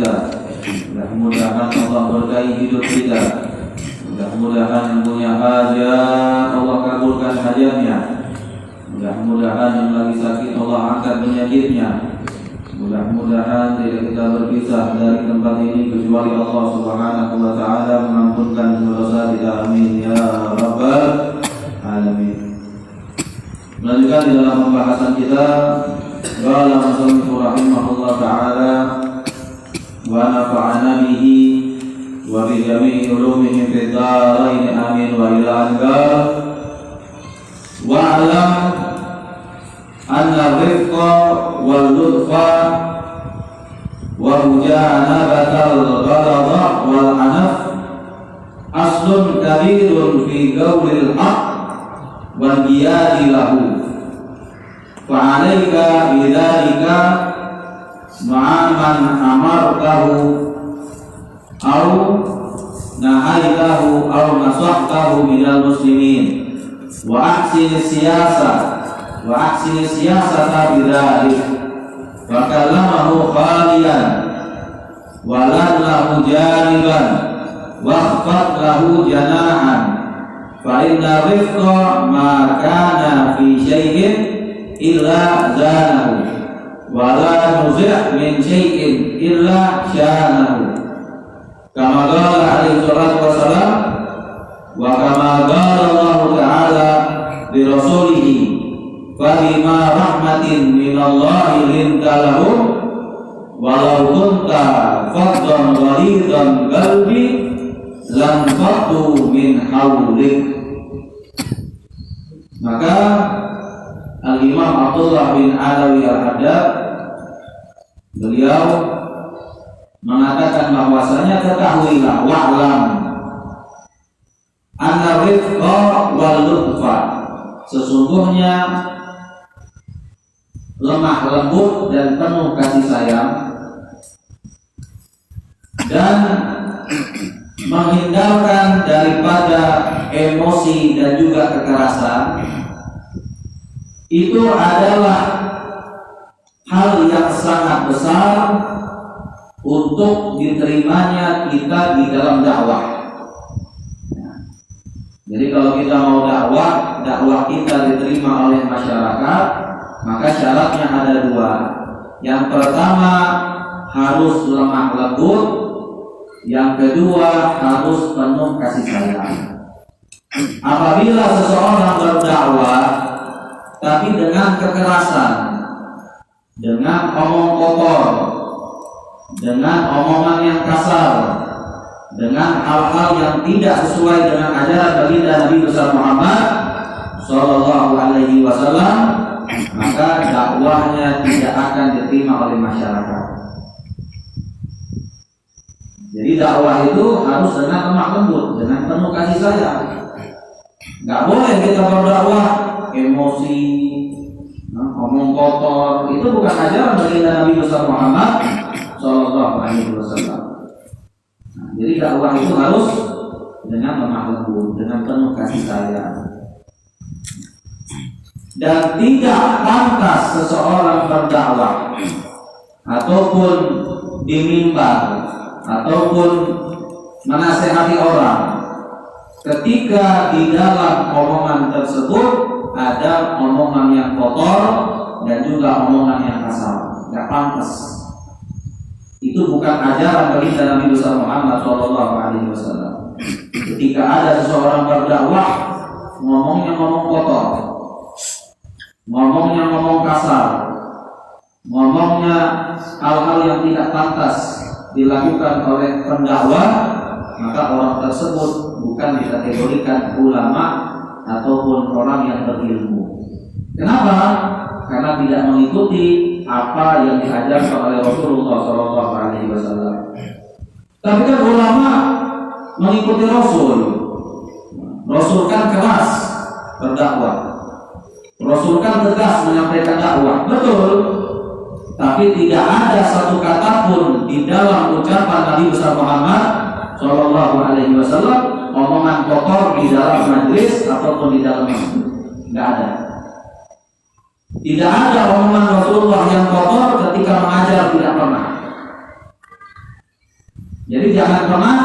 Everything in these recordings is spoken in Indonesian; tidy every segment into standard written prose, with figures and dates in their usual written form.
kita. Mudah-mudahan Allah berkahi hidup kita. Mudah-mudahan yang punya hajat Allah kabulkan hajatnya. Mudah-mudahan yang lagi sakit Allah angkat penyakitnya. Mudah-mudahan tidak kita berpisah dari tempat ini kecuali Allah Subhanahu wa taala mengampunkan dosa kita. Amin ya rabbal alamin. Melanjutkan di dalam pembahasan kita, qala musannif rahimahullah taala wa nafa'ana bihi wa bi jami'i ulumihi fid dharain amin wa ila anqal wa alam anna rifqa wal lutfa wa mujanabatal ghadab wal anaf aslun kabirun fi qawlil haqq wal qiyadi lahu fa 'alaika bidzalika ma'a man amartahu aw nahaitahu aw nasahtahu minal muslimin wa ahsini siyasata bidzalik wa kallamahu khaliyan wa lan lahu janiban wa khafat lahu janahan fa inna rifqa ma kana fi syai'in illa zanahu wa la nuzi' min syai'in illa syanahu kama qala alaihi salatu wassalam wa kama qala Allah ta'ala bi rasulihi fa bima rahmatin minallahi linta lahum walau kunta faddan ghalidhan qalbi lam faddu min hawlik. Maka Al-Imam Abdullah bin Alawi Al-Haddad beliau mengatakan bahwasanya ketahuilah wa'lam anna rifqa wal lutfa, sesungguhnya lemah lembut dan penuh kasih sayang dan menghindarkan daripada emosi dan juga kekerasan itu adalah hal yang sangat besar untuk diterimanya kita di dalam dakwah. Jadi kalau kita mau dakwah kita diterima oleh masyarakat, maka syaratnya ada dua. Yang pertama harus lemah lembut, yang kedua harus penuh kasih sayang. Apabila seseorang berdakwah tapi dengan kekerasan, dengan omong kotor, dengan omongan yang kasar, dengan hal-hal yang tidak sesuai dengan ajaran baginda Nabi besar Muhammad Sallallahu Alaihi Wasallam, maka dakwahnya tidak akan diterima oleh masyarakat. Jadi dakwah itu harus dengan lemah lembut, dengan penuh kasih sayang. Nggak boleh kita berdakwah emosi, ngomong kotor. Itu bukan ajaran baginda Nabi besar Muhammad Sallallahu Alaihi Wasallam. Jadi dakwah itu harus dengan lemah lembut, dengan penuh kasih sayang. Dan tidak pantas seseorang berdakwah ataupun di mimbar ataupun menasehati orang ketika di dalam omongan tersebut ada omongan yang kotor dan juga omongan yang kasar. Tidak pantas. Itu bukan ajaran baginda Nabi besar Muhammad Sallallahu Alaihi Wasallam. Ketika ada seseorang berdakwah, ngomongnya ngomong kotor, ngomongnya ngomong kasar, ngomongnya hal-hal yang tidak pantas dilakukan oleh pendakwah, maka orang tersebut bukan dikategorikan ulama ataupun orang yang berilmu. Kenapa? Karena tidak mengikuti apa yang diajarkan oleh Rasulullah Sallallahu Alaihi Wasallam. Tapi kan ulama mengikuti Rasul. Rasul kan keras berdakwah. Rasul kan tegas menyampaikan dakwah. Betul. Tapi tidak ada satu kata pun di dalam ucapan Nabi besar Muhammad Sallallahu Alaihi Wasallam omongan kotor di dalam majlis ataupun di dalam masjid. Tidak ada. Tidak ada omongan Rasulullah yang kotor ketika mengajar, tidak pernah. Jadi jangan pernah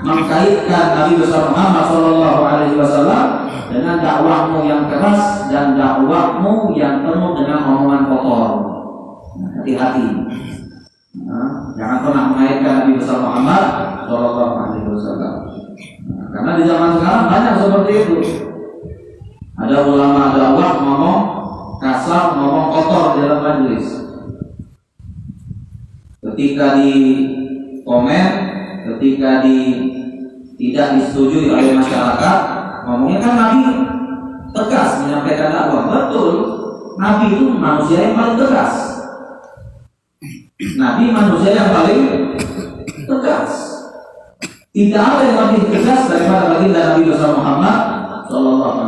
mengkaitkan Nabi besar Muhammad SAW dengan dakwahmu yang keras dan dakwahmu yang penuh dengan omongan kotor. Hati-hati. Jangan pernah mengaitkan Nabi besar Muhammad SAW. Karena di zaman sekarang banyak seperti itu. Ada ulama dakwah ngomong kasar, ngomong kotor di dalam majelis. Ketika di komen, ketika tidak disetujui oleh masyarakat, ngomongnya kan Nabi tegas menyampaikan dakwah. Betul, Nabi itu manusia yang paling tegas. Nabi manusia yang paling tegas. Tidak ada yang lebih tegas daripada baginda Nabi besar Muhammad SAW.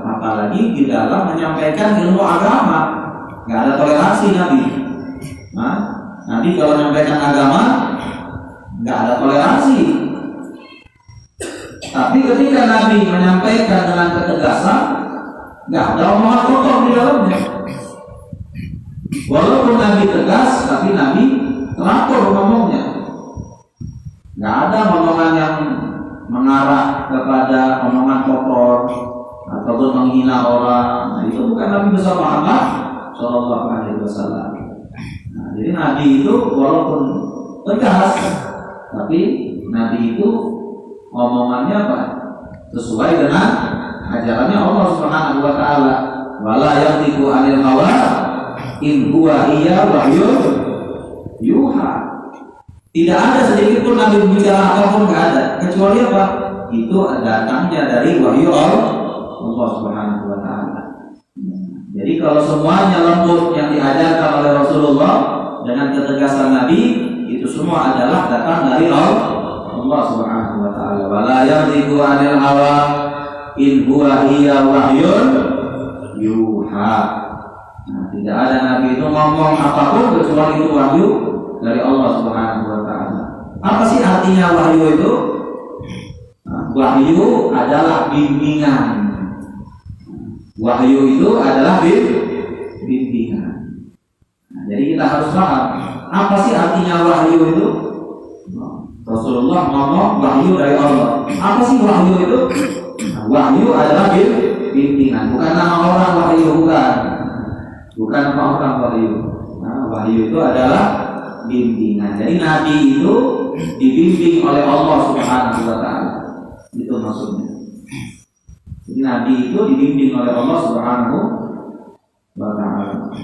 Apalagi di dalam menyampaikan ilmu agama, nggak ada toleransi Nabi. Nabi kalau menyampaikan agama nggak ada toleransi. Tapi ketika Nabi menyampaikan dengan ketegasan, nggak ada omongan kotor di dalamnya. Walaupun Nabi tegas, tapi Nabi teratur ngomongnya. Nggak ada omongan yang mengarah kepada omongan kotor ataupun menghina orang. Nah, itu bukan Nabi besar Muhammad SAW. Jadi Nabi itu walaupun tegas, tapi Nabi itu omongannya apa? Sesuai dengan ajarannya Allah Subhanahu wa taala. Wala yantiqu 'anil hawa in huwa illa wahyun yuha. Tidak ada sedikit pun Nabi berbicara apapun, nggak ada, kecuali apa? Itu datangnya dari wahyu Allah Subhanahu wa taala. Jadi kalau semuanya lembut yang diajarkan oleh Rasulullah dengan ketegasan Nabi, itu semua adalah datang dari Allah Subhanahu wa taala. Wala yantiqu 'anil hawa in huwa illa wahyun yuha. Tidak ada Nabi itu ngomong apapun kecuali itu wahyu dari Allah Subhanahu wa taala. Apa sih artinya wahyu itu? Wahyu adalah bimbingan. Wahyu itu adalah bimbingan. Jadi kita harus paham apa sih artinya wahyu itu? Rasulullah ngomong wahyu dari Allah. Apa sih wahyu itu? Wahyu adalah bimbingan, bukan nama orang wahyu, bukan nama orang wahyu. Wahyu itu adalah bimbingan. Jadi Nabi itu dibimbing oleh Allah Subhanahu wa taala. Itu maksudnya. Jadi Nabi itu dibimbing oleh Allah Subhanahu wa taala.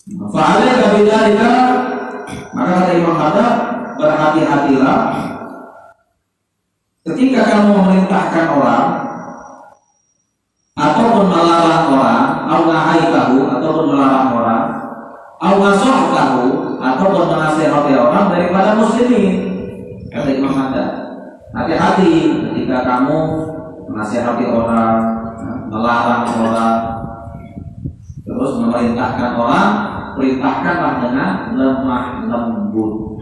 Fa'alaika bidzalika, maka kata Imam Haddad, berhati-hatilah ketika kamu memerintahkan orang ataupun melarang orang, au nahaitahu ataupun melarang orang, au nasahtahu ataupun menasihati orang daripada muslimin. Kata Imam Haddad, hati-hati ketika kamu menasihati orang, melarang orang, terus memerintahkan orang, perintahkanlah dengan lemah lembut.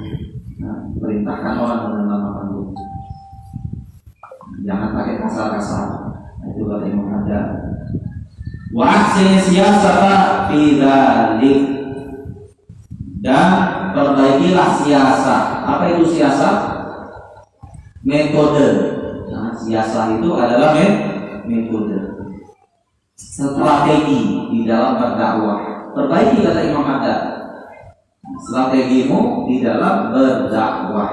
Perintahkan orang dengan lemah lembut. Jangan pakai kasar-kasar. Itu kata Imam Haddad. Wa ahsin siyasata fi dzalik. Dan perbaikilah siasat. Apa itu siasat? Metode. Nah, siasat itu adalah metode, strategi di dalam berdakwah. Perbaiki kata Imam Haddad strategimu di dalam berdakwah.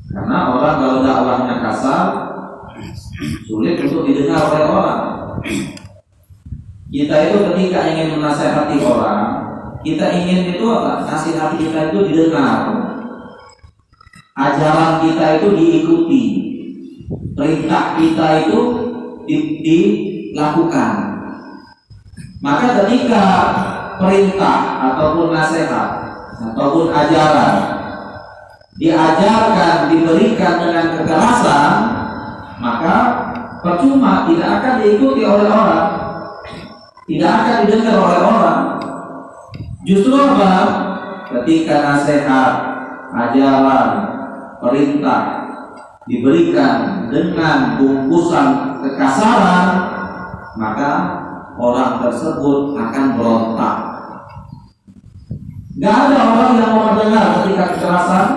Karena orang kalau dakwahnya kasar, sulit untuk didengar oleh orang. Kita itu ketika ingin menasihati orang, kita ingin itu apa? Nasihat kita itu didengar, ajaran kita itu diikuti, perintah kita itu dilakukan. Maka ketika perintah ataupun nasihat ataupun ajaran diajarkan, diberikan dengan kekerasan, maka percuma, tidak akan diikuti oleh orang, tidak akan didengar oleh orang. Justru apa? Ketika nasihat, ajaran, perintah diberikan dengan bungkusan kekasaran, maka orang tersebut akan berontak. Gak ada orang yang mau mendengar ketika kekerasan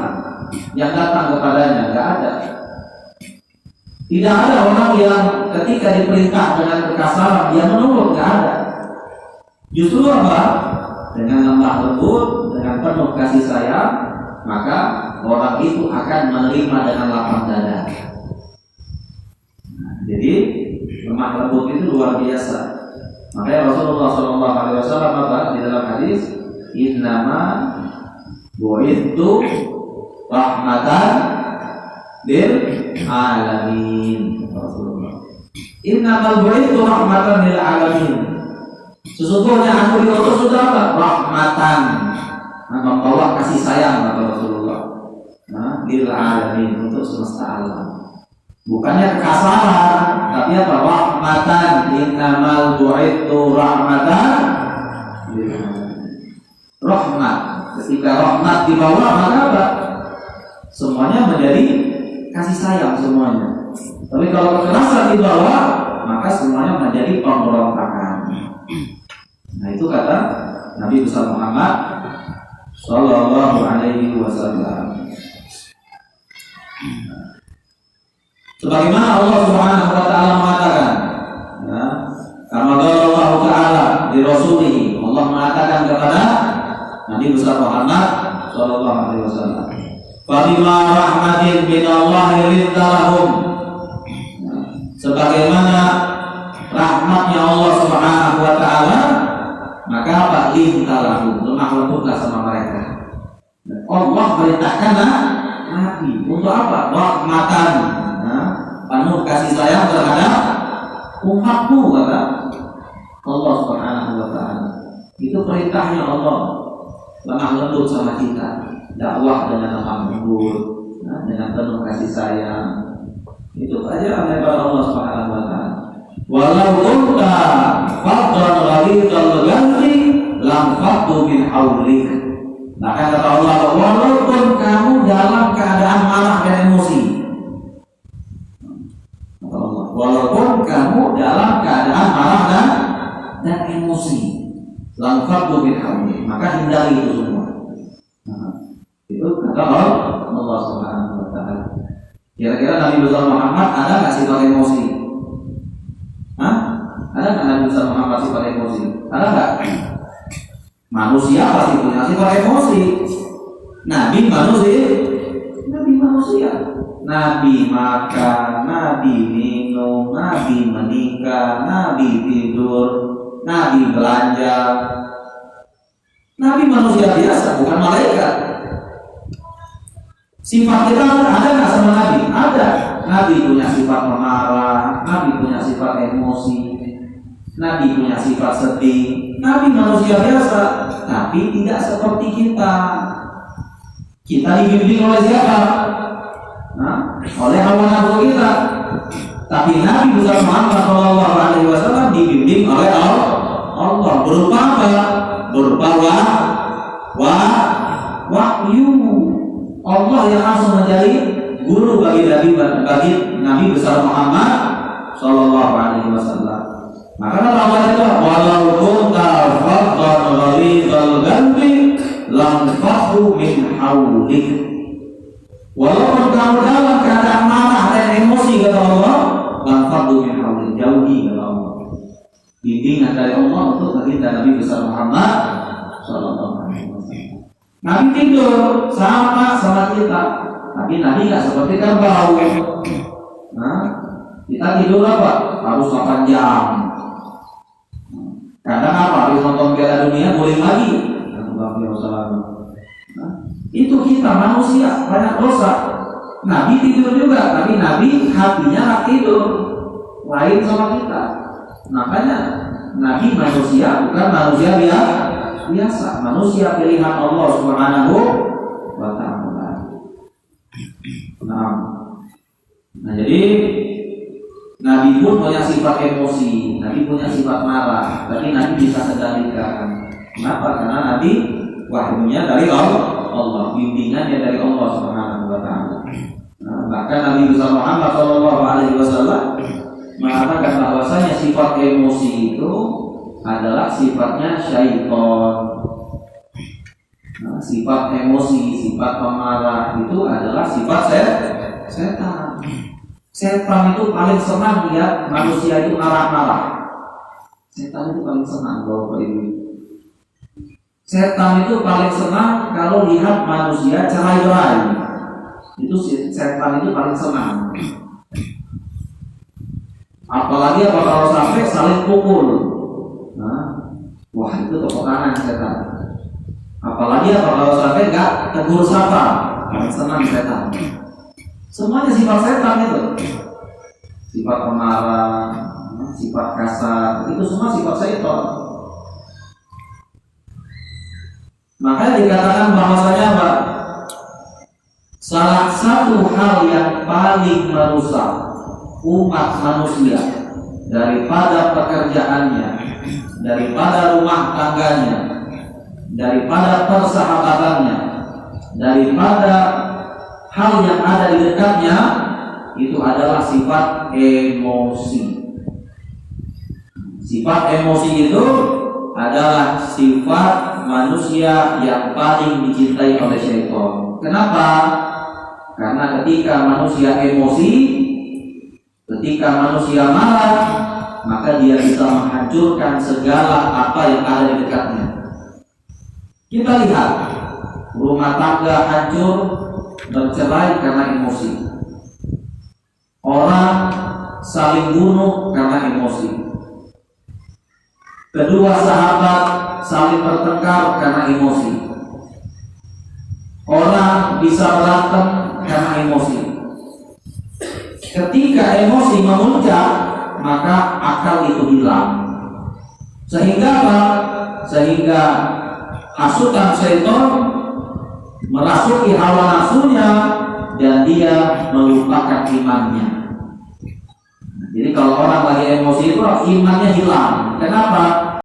yang datang kepadanya, nggak ada. Tidak ada orang yang ketika diperintah dengan kekasaran dia menurut, nggak ada. Justru apa? Dengan lemah lembut, dengan penuh kasih sayang, maka orang itu akan menerima dengan lapang dada. Jadi lemah lembut itu luar biasa. Makanya Rasulullah SAW apa di dalam hadis, innama bu'ithu rahmatan lil alamin. Rasulullah, innamal bu'ithu rahmatan lil alamin. Sesungguhnya aku diutus sudah apa? Rahmatan, membawa kasih sayang kata Rasulullah. Lil alamin, untuk semesta alam. Bukannya kekasaran, tapi apa? Rahmatan. Innamal bu'ithu rahmatan lil alamin. Rahmat. Ketika rahmat dibawa, maka apa? Semuanya menjadi kasih sayang semuanya. Tapi kalau kekerasan dibawa, maka semuanya menjadi pemberontakan. Nah itu kata Nabi besar Muhammad Sallallahu Alaihi Wasallam. Sebagaimana Allah Subhanahu Wa Taala mengatakan, karena Allah Taala di Rasulihi, Allah mengatakan kepada Nabi besar Muhammad Sallallahu Alaihi Wasallam, "Fabima rahmatin min Allah linta lahum." Sebagaimana rahmatnya Allah Subhanahu Wa Taala, maka apa? Linta lahum, lemah lembutlah sama mereka. Allah perintahkan Nabi untuk apa? Rahmatan, penuh kasih sayang terhadap umatku, kata Allah Subhanahu Wa Taala. Itu perintahnya Allah, lemah lembut sama kita, dakwah dengan lemah lembut, dengan penuh kasih sayang. Itu aja daripada Allah Subhanahu Wa Taala. Walau kunta fadlan ghalidhal qalbi lam faddu min hawlik. Maka kata Allah, walaupun kamu dalam keadaan marah dan emosi, kata Allah, walaupun kamu dalam keadaan marah dan emosi, lam faddu min hawlik, maka hindari itu semua. Itu kata Allah Subhanahu Wa Taala. Kira-kira Nabi besar Muhammad ada nggak sifat emosi? Ada nggak Nabi besar Muhammad sifat emosi? Ada nggak? Manusia pasti punya sifat emosi. Nabi manusia. Nabi makan, Nabi minum, Nabi menikah, Nabi tidur, Nabi belanja. Nabi manusia biasa, bukan malaikat. Sifat kita ada nggak sama Nabi? Ada. Nabi punya sifat memarah, Nabi punya sifat emosi, Nabi punya sifat sedih. Nabi manusia biasa, tapi tidak seperti kita. Kita dibimbing oleh siapa? Oleh hawa nafsu kita. Tapi Nabi besar Muhammad Sallallahu Alaihi Wasallam dibimbing oleh Allah. Berupa apa? Berupa wahyu. Allah yang langsung menjadi guru bagi Nabi besar Muhammad Sallallahu Alaihi Wasallam. Maka Allah itu, walau kunta fadlan ghalidhal qalbi lam faddu min hawlik. Walaupun kamu dalam keadaan marah dan emosi, kata Allah, lam faddu min hawlik, jauhi, kata Allah. Bimbingan dari Allah untuk baginda Nabi besar Muhammad Sallallahu Alaihi Wasallam. Nabi tidur sama kita, tapi Nabi nggak seperti kerbau. Kita tidur apa? Harus 8 jam. Kadang apa? Habis nonton Piala Dunia boleh lagi. Itu kita manusia banyak dosa. Nabi tidur juga, tapi Nabi hatinya nggak tidur. Lain sama kita. Makanya Nabi manusia, bukan manusia biasa, manusia pilihan Allah Subhanahu Wa Taala. Nah, jadi Nabi pun punya sifat emosi, Nabi punya sifat marah, tapi Nabi bisa kendalikan. Kenapa? Karena Nabi wahyunya dari Allah, bimbingannya dari Allah Subhanahu Wa Taala. Bahkan Nabi besar Muhammad Sallallahu Alaihi Wasallam mengatakan bahwasanya sifat emosi itu adalah sifatnya syaitan. Nah, sifat emosi, sifat pemarah itu adalah sifat setan. Setan itu paling senang lihat manusia itu marah-marah. Setan itu paling senang Bapak Ibu. Setan itu paling senang kalau lihat manusia cerai-berai. Itu setan itu paling senang. Apalagi kalau sampai saling pukul. Nah, wah itu peperangan setan. Apalagi kalau sampai nggak tegur sapa, paling senang setan. Semuanya sifat setan itu. Sifat pemarah, sifat kasar, itu semua sifat setan. Makanya dikatakan bahwasanya apa? Salah satu hal yang paling merusak umat manusia daripada pekerjaannya, daripada rumah tangganya, daripada persahabatannya, daripada hal yang ada di dekatnya, itu adalah sifat emosi. Sifat emosi itu adalah sifat manusia yang paling dicintai oleh syaitan. Kenapa? Karena ketika manusia emosi, ketika manusia marah, maka dia bisa menghancurkan segala apa yang ada di dekatnya. Kita lihat rumah tangga hancur, bercerai karena emosi. Orang saling bunuh karena emosi. Kedua sahabat saling bertengkar karena emosi. Orang bisa berantem karena emosi. Ketika emosi memuncak, maka akal itu hilang. Sehingga apa? Sehingga hasutan syaitan merasuki hawa nafsunya dan dia melupakan imannya. Jadi kalau orang lagi emosi itu imannya hilang. Kenapa?